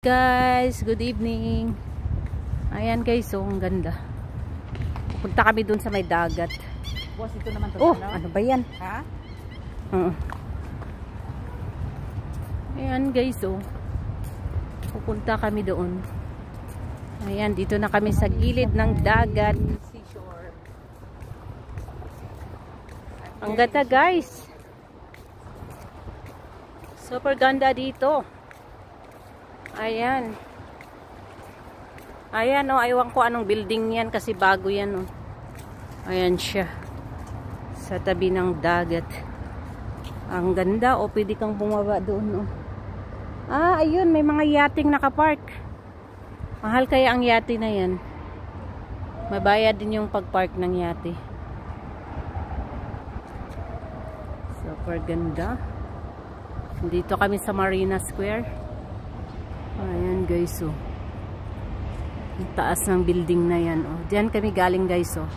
guys, good evening. Ayan guys, so ang ganda. Punta kami dun sa may dagat. Boss, ito naman to. Ano ba yan? Ha? Ayan guys, so pupunta kami doon. Ayan, dito na kami sa gilid ng dagat. Ang ganda guys. Super ganda dito. Ayan. Ayan o, aywan ko anong building yan kasi bago yan o. Ayan siya. Sa tabi ng dagat. Ang ganda o, pwede kang bumaba doon o. Ayun, may mga yating nakapark. Mahal kaya ang yate na yan. Mabayad din yung pagpark ng yate. Super ganda. Dito kami sa Marina Square. Ayan guys, oh. Ang taas ng building na yan, oh. Diyan kami galing guys, oh.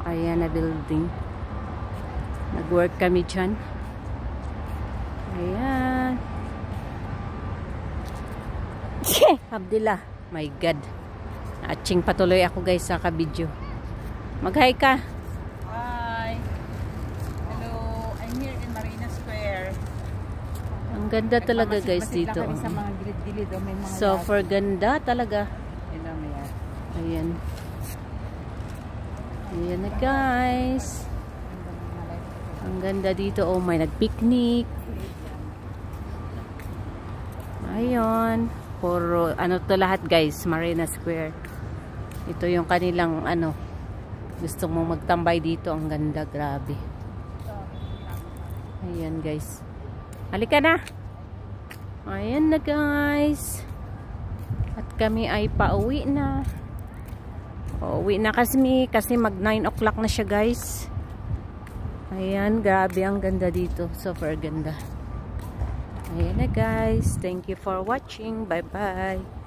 Ayan na building. Nag-work kami dyan. Ayan. Abdillah. My God. Atching patuloy ako guys sa kabidyo. Mag-hi ka. Hi. Hello. I'm here in Marina Square. Ang ganda talaga guys dito. Kami sa mga gilid-gilid, oh. May mga Super ganda talaga. Ayan. Ayan na guys. Ang ganda dito. Oh, may nag-picnic. Ayun. Puro, ano to lahat guys. Marina Square. Ito yung kanilang, ano, gusto mong magtambay dito. Ang ganda. Grabe. Ayan guys. Halika na. Ayan na guys. At kami ay pauwi na. Pauwi na kasi mag 9 o'clock na siya guys. Ayan, grabe ang ganda dito. Super ganda. Ayan na guys. Thank you for watching. Bye bye.